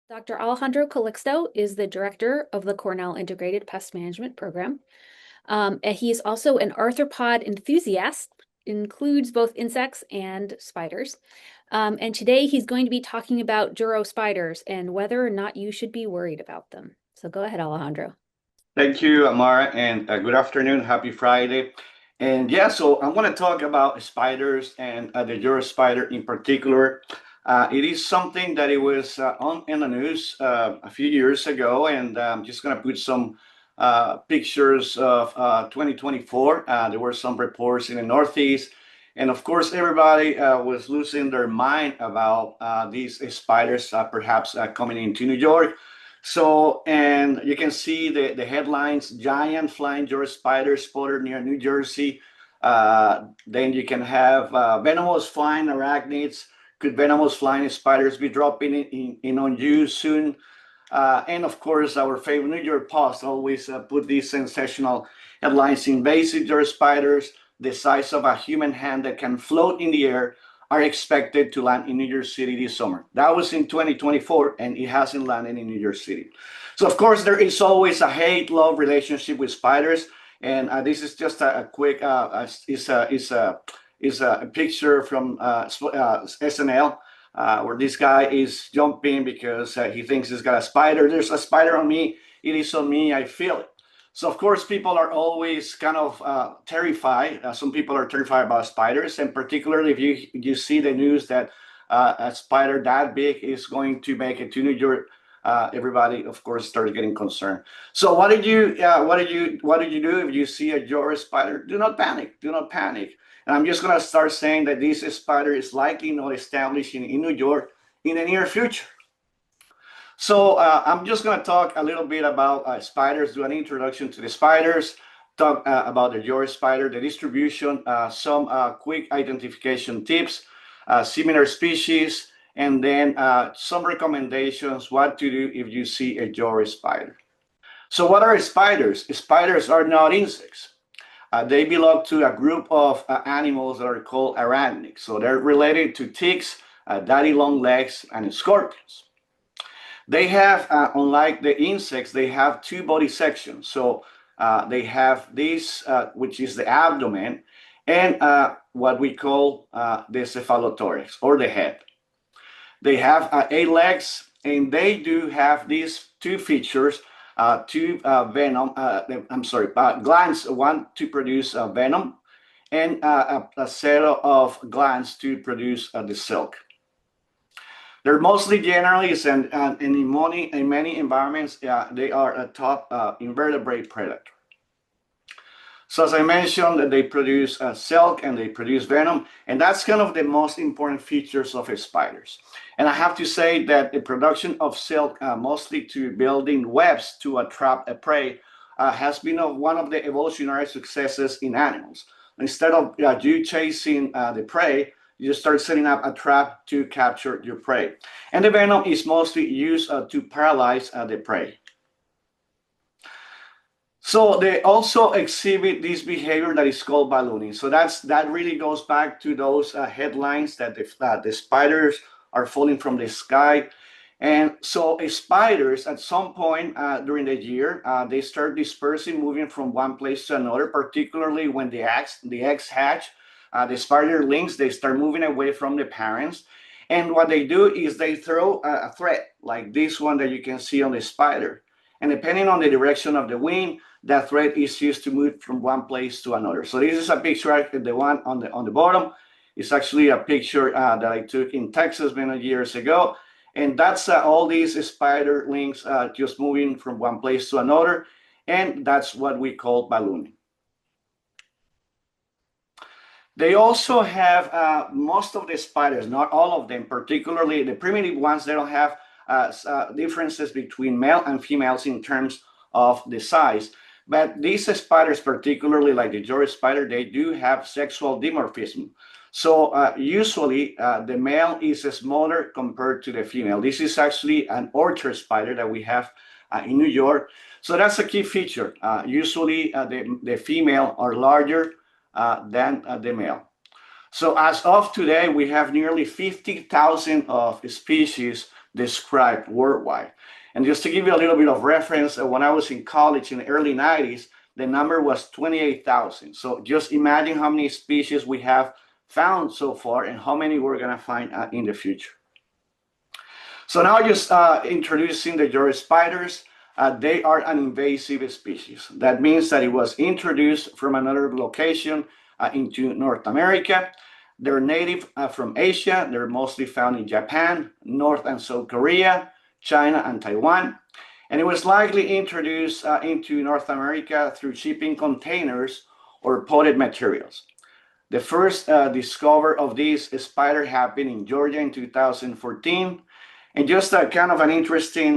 Dr. Alejandro Calixto is the director of the Cornell Integrated Pest Management Program. And he's also an arthropod enthusiast, includes both insects and spiders. And today he's going to be talking about Jorō spiders and whether or not you should be worried about them. So go ahead, Alejandro. Thank you, Amara, and good afternoon. Happy Friday. And yeah, so I want to talk about spiders and the Euro spider in particular. It is something that it was on in the news a few years ago, and I'm just going to put some pictures of 2024. There were some reports in the Northeast, and of course, everybody was losing their mind about these spiders perhaps coming into New York. So, and you can see the headlines, giant flying Jorō spider spotted near New Jersey. Then you can have venomous flying arachnids. Could venomous flying spiders be dropping in on you soon? And of course, our favorite New York Post always put these sensational headlines: invasive Jorō spiders, the size of a human hand that can float in the air, are expected to land in New York City this summer. That was in 2024, and it hasn't landed in New York City. So, of course, there is always a hate-love relationship with spiders, and this is just a quick is a picture from SNL where this guy is jumping because he thinks he's got a spider. There's a spider on me. It is on me. I feel it. So, of course, people are always kind of terrified. Some people are terrified about spiders, and particularly if you see the news that a spider that big is going to make it to New York, everybody, of course, started getting concerned. So, what did you do if you see a Jorō spider? Do not panic. Do not panic. And I'm just going to start saying that this spider is likely not establishing in New York in the near future. So I'm just going to talk a little bit about spiders, do an introduction to the spiders, talk about the Jorō spider, the distribution, some quick identification tips, similar species, and then some recommendations what to do if you see a Jorō spider. So what are spiders? Spiders are not insects. They belong to a group of animals that are called arachnids. So they're related to ticks, daddy long legs, and scorpions. They have, unlike the insects, they have two body sections. So they have this, which is the abdomen, and what we call the cephalothorax, or the head. They have 8 legs, and they do have these two features, glands, one to produce venom, and a set of glands to produce the silk. They're mostly generalists, and in many environments, they are a top invertebrate predator. So as I mentioned, they produce silk and they produce venom, and that's kind of the most important features of spiders. And I have to say that the production of silk, mostly to building webs to attract a prey, has been one of the evolutionary successes in animals. Instead of you chasing the prey, you start setting up a trap to capture your prey. And the venom is mostly used to paralyze the prey. So they also exhibit this behavior that is called ballooning. So that really goes back to those headlines that the spiders are falling from the sky. And so spiders, at some point during the year, they start dispersing, moving from one place to another, particularly when the eggs hatch. The spiderlings, they start moving away from the parents. And what they do is they throw a thread, like this one that you can see on the spider. And depending on the direction of the wind, that thread is used to move from one place to another. So this is a picture, the one on the bottom. It's actually a picture that I took in Texas many years ago. And that's all these spiderlings just moving from one place to another. And that's what we call ballooning. They also have most of the spiders, not all of them, particularly the primitive ones, they don't have differences between male and females in terms of the size. But these spiders, particularly like the Jorō spider, they do have sexual dimorphism. So usually the male is smaller compared to the female. This is actually an orchard spider that we have in New York. So that's a key feature. Usually the female are larger than the male. So as of today, we have nearly 50,000 of species described worldwide. And just to give you a little bit of reference, when I was in college in the early 90s, the number was 28,000. So just imagine how many species we have found so far and how many we're going to find in the future. So now just introducing the Jorō spiders. They are an invasive species. That means that it was introduced from another location into North America. They're native from Asia. They're mostly found in Japan, North and South Korea, China, and Taiwan. And it was likely introduced into North America through shipping containers or potted materials. The first discovery of this spider happened in Georgia in 2014. And just kind of an interesting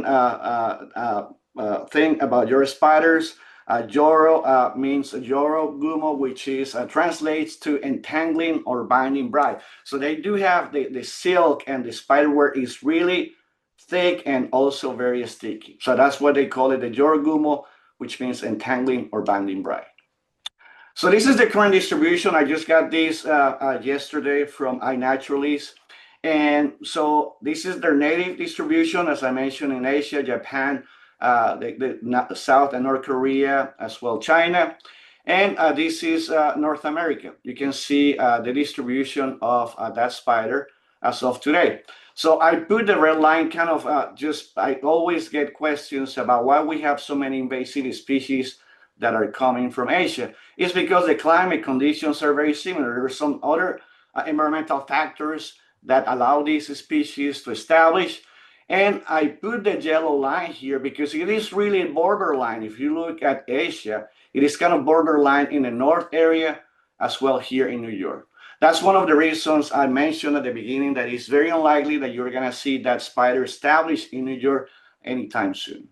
thing about Jorō spiders, Jorō means Jorō gumo, which is translates to entangling or binding bride. So they do have the silk, and the spider web is really thick and also very sticky. So that's why they call it the Jorō gumo, which means entangling or binding bride. So this is the current distribution. I just got this yesterday from iNaturalist. And so this is their native distribution, as I mentioned, in Asia, Japan, the South and North Korea, as well China. And this is North America. You can see the distribution of that spider as of today. So I put the red line kind of I always get questions about why we have so many invasive species that are coming from Asia. It's because the climate conditions are very similar. There are some other environmental factors that allow these species to establish. And I put the yellow line here because it is really borderline. If you look at Asia, it is kind of borderline in the north area as well here in New York. That's one of the reasons I mentioned at the beginning that it's very unlikely that you're going to see that spider established in New York anytime soon.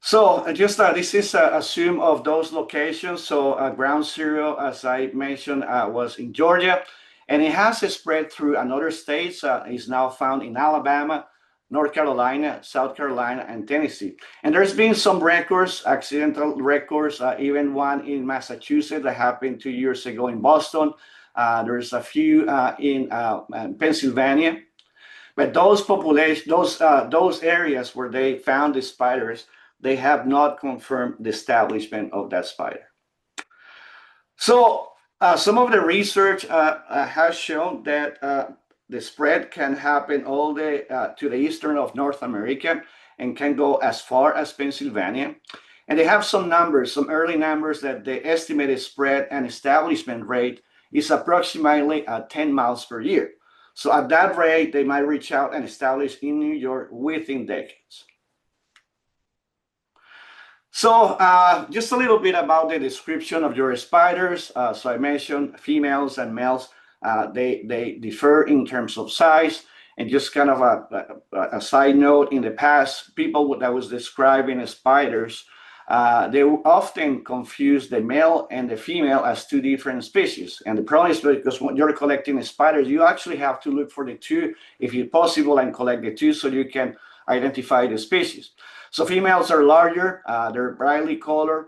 So just this is a zoom of those locations. So ground zero, as I mentioned, was in Georgia. And it has spread through another states. It's now found in Alabama, North Carolina, South Carolina, and Tennessee. And there's been some records, accidental records, even one in Massachusetts that happened 2 years ago in Boston. There's a few in Pennsylvania. But those populations, those areas where they found the spiders, they have not confirmed the establishment of that spider. So some of the research has shown that the spread can happen all to the eastern of North America and can go as far as Pennsylvania. And they have some numbers, some early numbers, that the estimated spread and establishment rate is approximately 10 miles per year. So at that rate, they might reach out and establish in New York within decades. So just a little bit about the description of Jorō spiders. So I mentioned females and males, they differ in terms of size. And just kind of a side note, in the past, people that was describing spiders, they often confuse the male and the female as two different species. And the problem is because when you're collecting spiders, you actually have to look for the two, if it's possible, and collect the two so you can identify the species. So females are larger, they're brightly colored,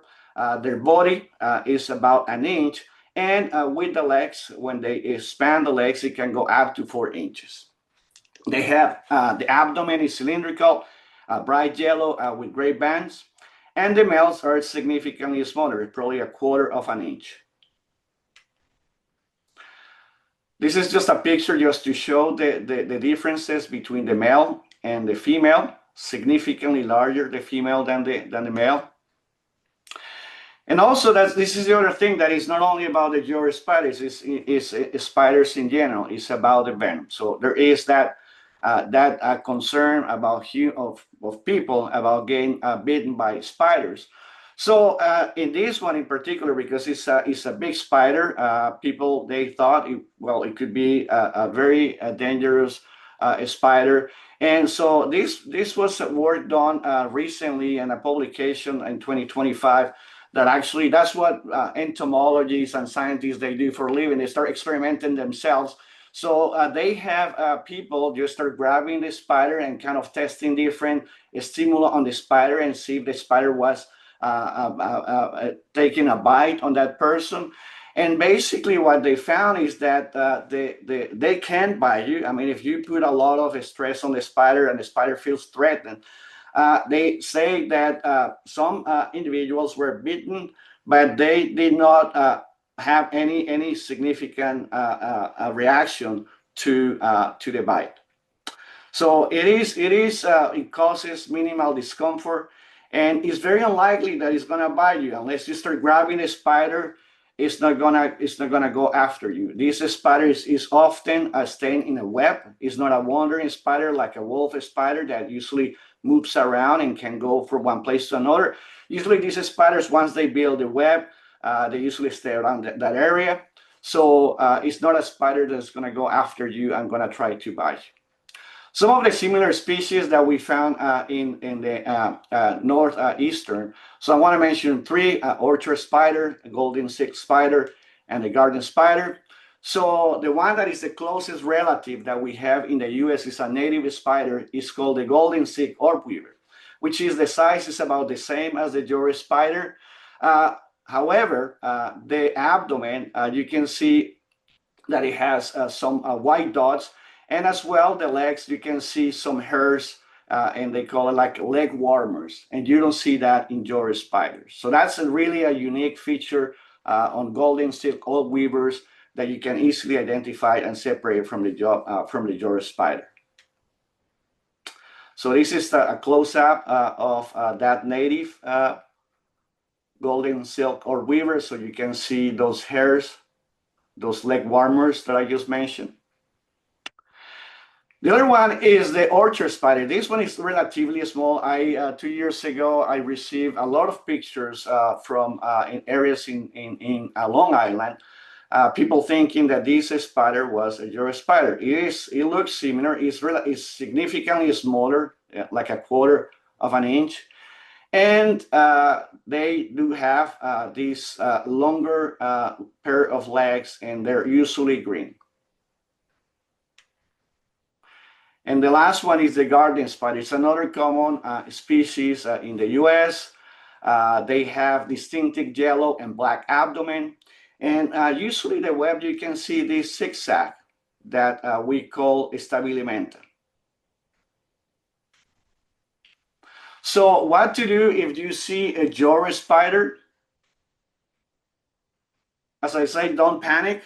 their body is about an inch, and with the legs, when they expand the legs, it can go up to 4 inches. They have, the abdomen is cylindrical, bright yellow with gray bands, and the males are significantly smaller, probably 1/4 of an inch. This is just a picture just to show the differences between the male and the female. Significantly larger the female than the male. And also this is the other thing, that is not only about the Jorō spiders, it's spiders in general. It's about the venom. So there is that concern about of people about getting bitten by spiders. So in this one in particular, because it's a big spider, people, they thought it could be a very dangerous spider. And so this was work done recently in a publication in 2025 that actually, that's what entomologists and scientists, they do for a living. They start experimenting themselves. So they have people just start grabbing the spider and kind of testing different stimuli on the spider and see if the spider was taking a bite on that person. And basically what they found is that they can bite you. I mean, if you put a lot of stress on the spider and the spider feels threatened, they say that some individuals were bitten, but they did not have any significant reaction to the bite. So it causes minimal discomfort, and it's very unlikely that it's gonna bite you unless you start grabbing a spider. It's not gonna go after you. This spider is often staying in a web. It's not a wandering spider like a wolf spider that usually moves around and can go from one place to another. Usually these spiders, once they build a web, they usually stay around that area. So it's not a spider that's gonna go after you and gonna try to bite you. Some of the similar species that we found in the northeastern. So I want to mention three: orchard spider, golden silk spider, and the garden spider. So the one that is the closest relative that we have in the U.S. is a native spider. It's called the golden silk orb weaver, which is the size is about the same as the Jorō spider. However, the abdomen, you can see that it has some white dots. And as well, the legs, you can see some hairs, and they call it like leg warmers. And you don't see that in Jorō spiders. So that's really a unique feature on golden silk orb weavers that you can easily identify and separate from the Jorō spider. So this is a close-up of that native golden silk orb weaver. So you can see those hairs, those leg warmers that I just mentioned. The other one is the orchard spider. This one is relatively small. 2 years ago, I received a lot of pictures from in areas in Long Island. People thinking that this spider was a Jorō spider. It looks similar. It's significantly smaller, like a quarter of an inch. And they do have this longer pair of legs, and they're usually green. And the last one is the garden spider. It's another common species in the US. They have distinctive yellow and black abdomen. And usually the web, you can see this zigzag that we call stabilimentum. So what to do if you see a Jorō spider? As I say, don't panic.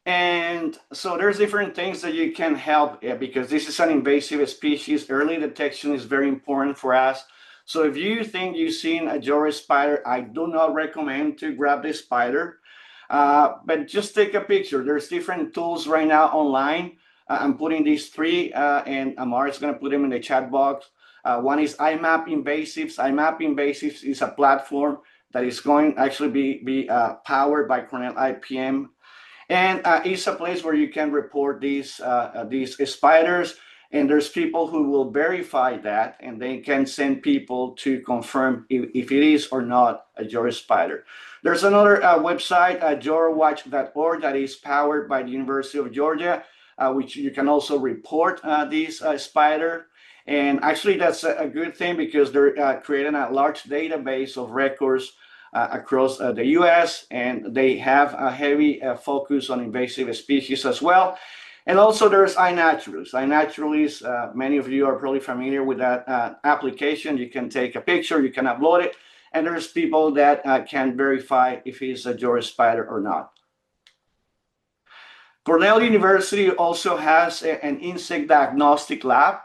And so there's different things that you can help because this is an invasive species. Early detection is very important for us. So if you think you've seen a Jorō spider, I do not recommend to grab this spider, but just take a picture. There's different tools right now online. I'm putting these three, and Amar is going to put them in the chat box. One is IMAP Invasives. IMAP Invasives is a platform that is going to actually be powered by Cornell IPM. And it's a place where you can report these spiders, and there's people who will verify that, and they can send people to confirm if it is or not a Jorō spider. There's another website, jorowatch.org, that is powered by the University of Georgia, which you can also report this spider. And actually, that's a good thing because they're creating a large database of records across the US, and they have a heavy focus on invasive species as well. And also there's iNaturalist. iNaturalist, many of you are probably familiar with that application. You can take a picture, you can upload it, and there's people that can verify if it's a Jorō spider or not. Cornell University also has an insect diagnostic lab.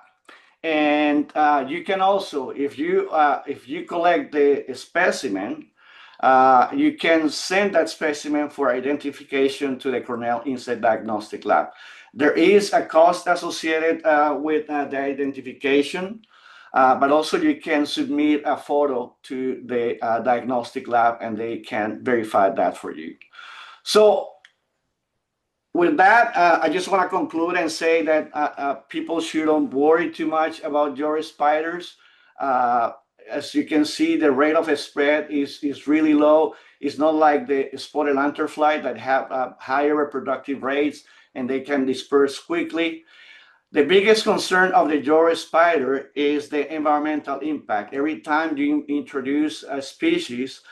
And you can also, if you collect the specimen, you can send that specimen for identification to the Cornell Insect Diagnostic Lab. There is a cost associated with the identification, but also you can submit a photo to the diagnostic lab and they can verify that for you. So with that, I just want to conclude and say that people shouldn't worry too much about Jorō spiders. As you can see, the rate of spread is really low. It's not like the spotted lanternfly that have higher reproductive rates and they can disperse quickly. The biggest concern of the Jorō spider is the environmental impact. Every time you introduce a species,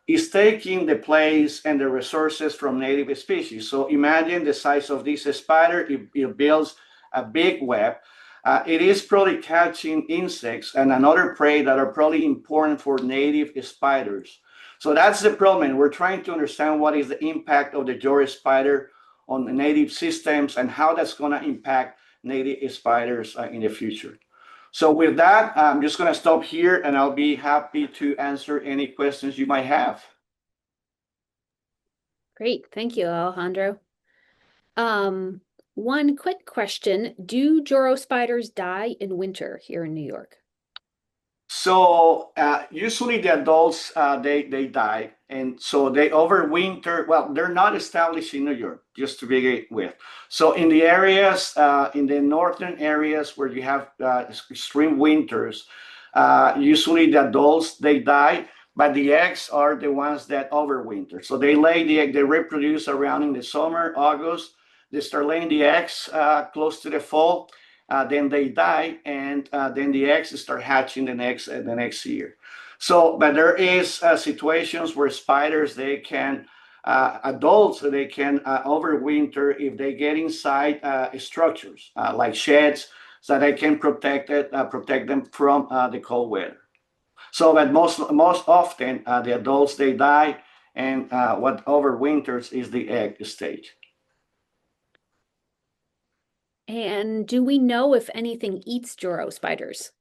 is taking the place and the resources from native species. So imagine the size of this spider. It builds a big web. It is probably catching insects and another prey that are probably important for native spiders. So that's the problem. We're trying to understand what is the impact of the Jorō spider on the native systems and how that's going to impact native spiders in the future. So with that, I'm just going to stop here and I'll be happy to answer any questions you might have. Great. Thank you, Alejandro. One quick question. Do Jorō spiders die in winter here in New York? So usually the adults they die, and so they overwinter. Well, they're not established in New York, just to begin with. So in the areas, in the northern areas where you have extreme winters, usually the adults they die, but the eggs are the ones that overwinter. So they lay the egg, they reproduce around in the summer, August. They start laying the eggs close to the fall, then they die, and then the eggs start hatching the next year. So, but there is situations where spiders they can adults they can overwinter if they get inside structures like sheds, so they can protect them from the cold weather. So, but most often the adults they die, and what overwinters is the egg stage. And do we know if anything eats Jorō spiders?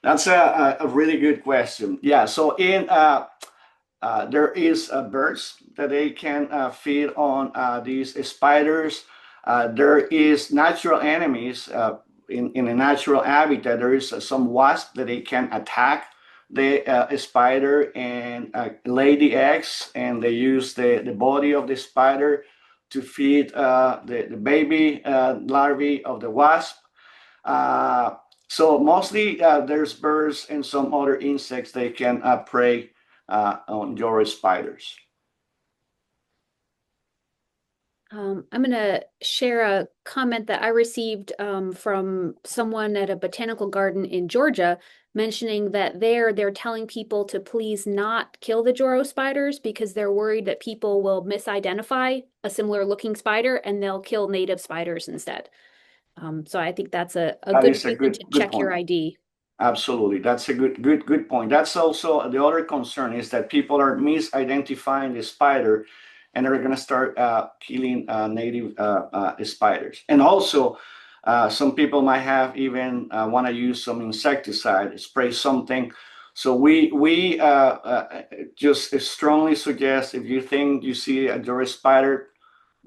That's a really good question. Yeah, so in there is birds that they can feed on these spiders. There is natural enemies in a natural habitat. There is some wasp that they can attack the spider and lay the eggs, and they use the body of the spider to feed the baby larvae of the wasp. So mostly there's birds and some other insects they can prey on Jorō spiders. I'm going to share a comment that I received from someone at a botanical garden in Georgia, mentioning that they're telling people to please not kill the Jorō spiders because they're worried that people will misidentify a similar looking spider and they'll kill native spiders instead. So I think that's a That good is a reason to good check your point. ID. Absolutely, that's a good point. That's also the other concern is that people are misidentifying the spider, and they're going to start killing native spiders. And also, some people might have even want to use some insecticide, spray something. So we just strongly suggest if you think you see a Jorō spider,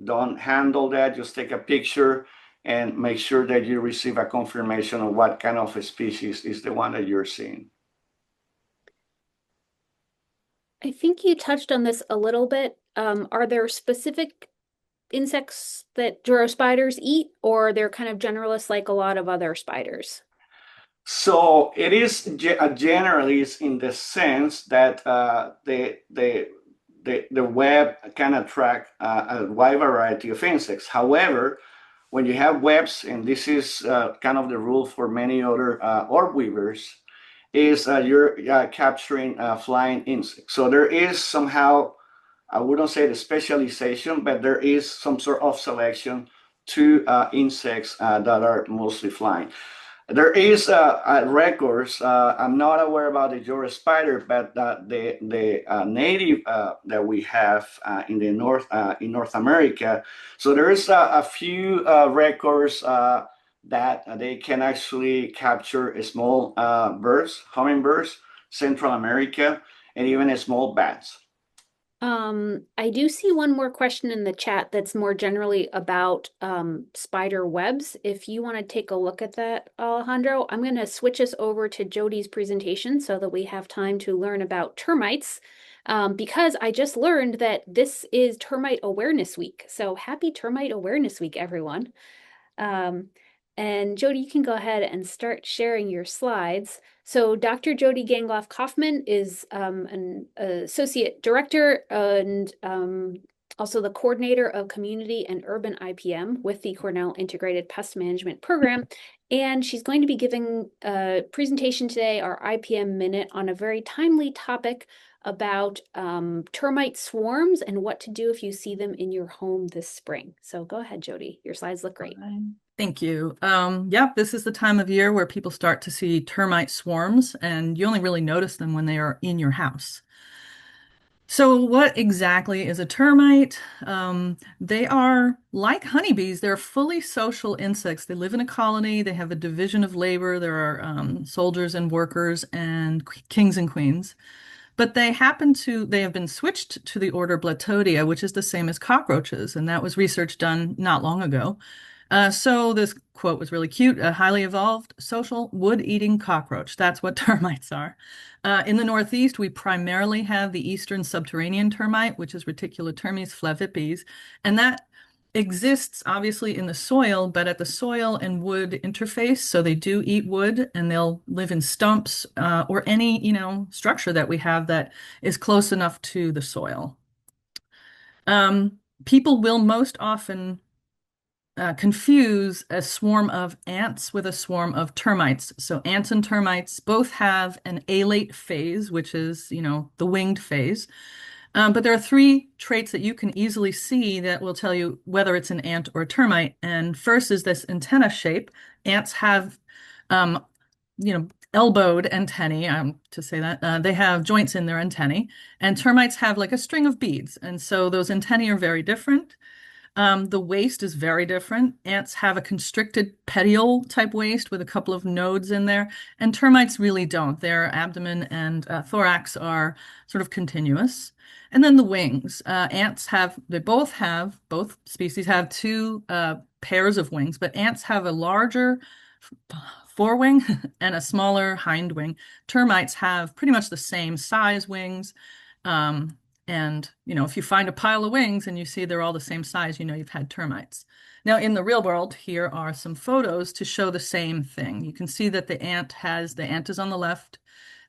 don't handle that. Just take a picture and make sure that you receive a confirmation of what kind of a species is the one that you're seeing. I think you touched on this a little bit. Are there specific insects that Jorō spiders eat, or they're kind of generalists like a lot of other spiders? So it is a generalist in the sense that the web can attract a wide variety of insects. However, when you have webs, and this is kind of the rule for many other orb weavers, is you're capturing flying insects. So there is somehow, I wouldn't say the specialization, but there is some sort of selection to insects that are mostly flying. There is records. I'm not aware about the Jorō spider, but the native that we have in the in North America. So there is a few records that they can actually capture small birds, hummingbirds, Central America, and even small bats. I do see one more question in the chat that's more generally about spider webs. If you want to take a look at that, Alejandro, I'm going to switch us over to Jody's presentation so that we have time to learn about termites, because I just learned that this is Termite Awareness Week. So happy Termite Awareness Week, everyone. And Jody, you can go ahead and start sharing your slides. So Dr. Jody Gangloff-Kaufmann is an associate director and also the coordinator of community and urban IPM with the Cornell Integrated Pest Management Program. And she's going to be giving a presentation today, our IPM Minute, on a very timely topic about termite swarms and what to do if you see them in your home this spring. So go ahead, Jody. Your slides look great. Thank you. Yeah, this is the time of year where people start to see termite swarms, and you only really notice them when they are in your house. So what exactly is a termite? They are like honeybees. They're fully social insects. They live in a colony. They have a division of labor. There are soldiers and workers and kings and queens. But they have been switched to the order Blatodia, which is the same as cockroaches. And that was research done not long ago. So this quote was really cute. A highly evolved, social, wood-eating cockroach. That's what termites are. In the Northeast, we primarily have the eastern subterranean termite, which is Reticulotermes flavipes, and that exists obviously in the soil, but at the soil and wood interface. So they do eat wood, and they'll live in stumps or any, structure that we have that is close enough to the soil. People will most often confuse a swarm of ants with a swarm of termites. So ants and termites both have an alate phase, which is, the winged phase. But there are three traits that you can easily see that will tell you whether it's an ant or a termite. And first is this antenna shape. Ants have, elbowed antennae, to say that. They have joints in their antennae. And termites have like a string of beads. And so those antennae are very different. The waist is very different. Ants have a constricted petiole type waist with a couple of nodes in there, and termites really don't. Their abdomen and thorax are sort of continuous. And then the wings. Both species have two pairs of wings, but ants have a larger forewing and a smaller hind wing. Termites have pretty much the same size wings. And, if you find a pile of wings and you see they're all the same size, you've had termites. Now, in the real world, here are some photos to show the same thing. You can see that the ant is on the left,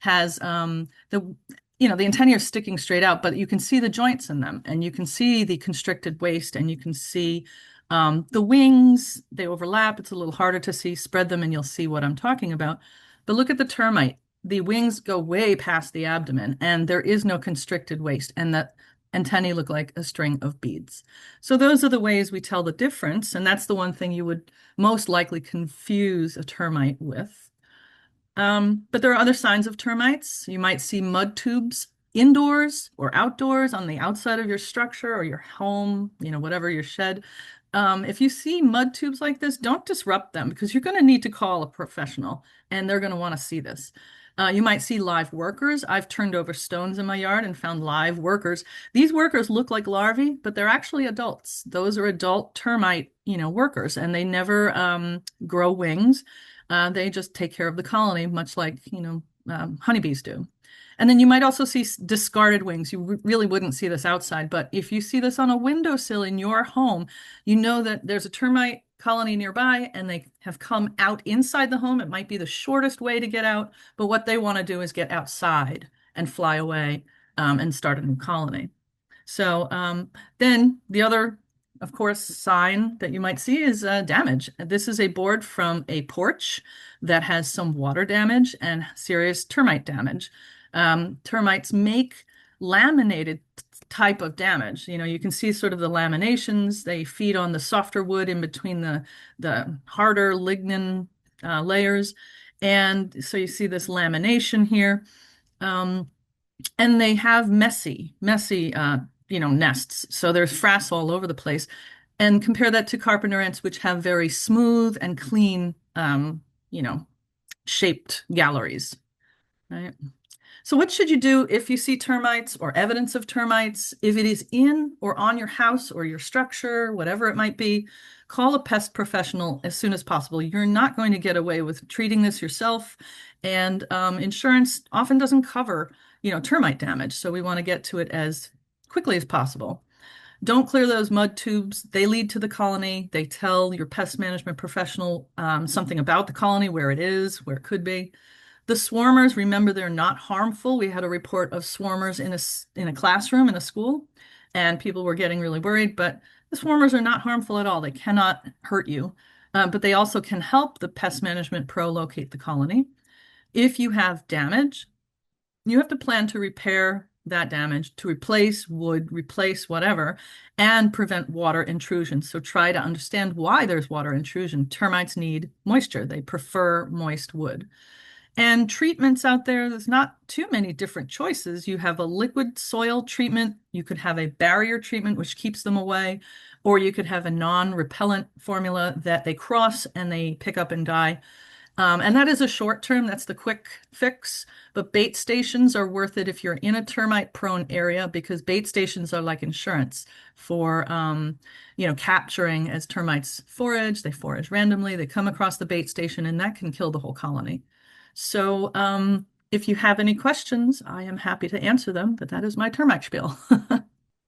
has the antennae are sticking straight out, but you can see the joints in them, and you can see the constricted waist, and you can see the wings. They overlap. It's a little harder to see. Spread them and you'll see what I'm talking about. But look at the termite. The wings go way past the abdomen, and there is no constricted waist, and the antennae look like a string of beads. So those are the ways we tell the difference, and that's the one thing you would most likely confuse a termite with. But there are other signs of termites. You might see mud tubes indoors or outdoors on the outside of your structure or your home, whatever your shed. If you see mud tubes like this, don't disrupt them, because you're going to need to call a professional, and they're going to want to see this. You might see live workers. I've turned over stones in my yard and found live workers. These workers look like larvae, but they're actually adults. Those are adult termite, workers, and they never grow wings. They just take care of the colony, much like, honeybees do. And then you might also see discarded wings. You really wouldn't see this outside, but if you see this on a windowsill in your home, you know that there's a termite colony nearby and they have come out inside the home. It might be the shortest way to get out, but what they want to do is get outside and fly away and start a new colony. So then the other, of course, sign that you might see is damage. This is a board from a porch that has some water damage and serious termite damage. Termites make laminated type of damage. You can see sort of the laminations. They feed on the softer wood in between the harder lignin layers. And so you see this lamination here. And they have messy, nests. So there's frass all over the place. And compare that to carpenter ants, which have very smooth and clean, shaped galleries, right? So what should you do if you see termites or evidence of termites? If it is in or on your house or your structure, whatever it might be, call a pest professional as soon as possible. You're not going to get away with treating this yourself, and insurance often doesn't cover, termite damage. So we want to get to it as quickly as possible. Don't clear those mud tubes. They lead to the colony. They tell your pest management professional something about the colony, where it is, where it could be. The swarmers, remember, they're not harmful. We had a report of swarmers in a classroom in a school, and people were getting really worried, but the swarmers are not harmful at all. They cannot hurt you, but they also can help the pest management pro locate the colony. If you have damage, you have to plan to repair that damage, to replace wood, replace whatever, and prevent water intrusion. So try to understand why there's water intrusion. Termites need moisture. They prefer moist wood. And treatments out there, there's not too many different choices. You have a liquid soil treatment, you could have a barrier treatment, which keeps them away, or you could have a non-repellent formula that they cross and they pick up and die. And that is a short term, that's the quick fix. But bait stations are worth it if you're in a termite prone area, because bait stations are like insurance for, capturing as termites forage. They forage randomly, they come across the bait station, and that can kill the whole colony. So if you have any questions, I am happy to answer them, but that is my termite spiel.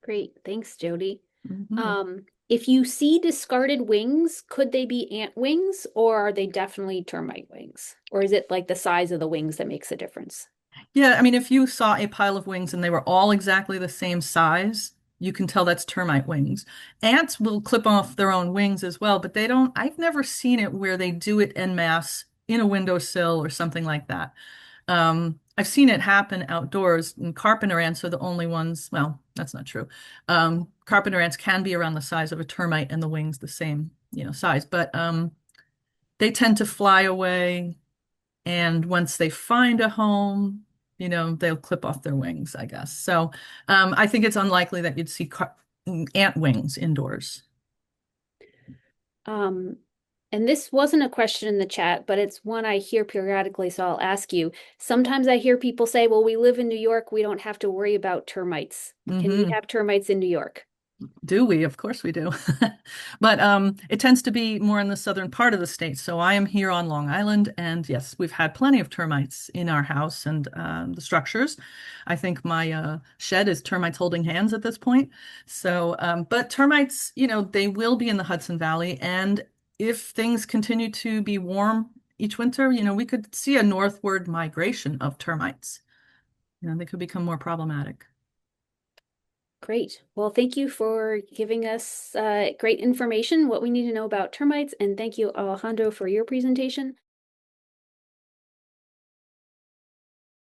Great. Thanks, Jody. Mhm. If you see discarded wings, could they be ant wings or are they definitely termite wings? Or is it like the size of the wings that makes a difference? Yeah, I mean, if you saw a pile of wings and they were all exactly the same size, you can tell that's termite wings. Ants will clip off their own wings as well, but they don't, I've never seen it where they do it en masse in a windowsill or something like that. I've seen it happen outdoors, and carpenter ants are the only ones. Well, that's not true. Carpenter ants can be around the size of a termite and the wings the same, size, but they tend to fly away. And once they find a home, they'll clip off their wings, I guess. So I think it's unlikely that you'd see ant wings indoors. Um, and this wasn't a question in the chat, but it's one I hear periodically, so I'll ask you. Sometimes I hear people say, well, we live in New York, we don't have to worry about termites. Can we have termites in New York? Do we? Of course we do. But it tends to be more in the southern part of the state. So I am here on Long Island, and yes, we've had plenty of termites in our house and the structures. I think my shed is termites holding hands at this point. So, but termites, they will be in the Hudson Valley, and if things continue to be warm each winter, we could see a northward migration of termites. They could become more problematic. Great. Well, thank you for giving us great information, what we need to know about termites, and thank you, Alejandro, for your presentation.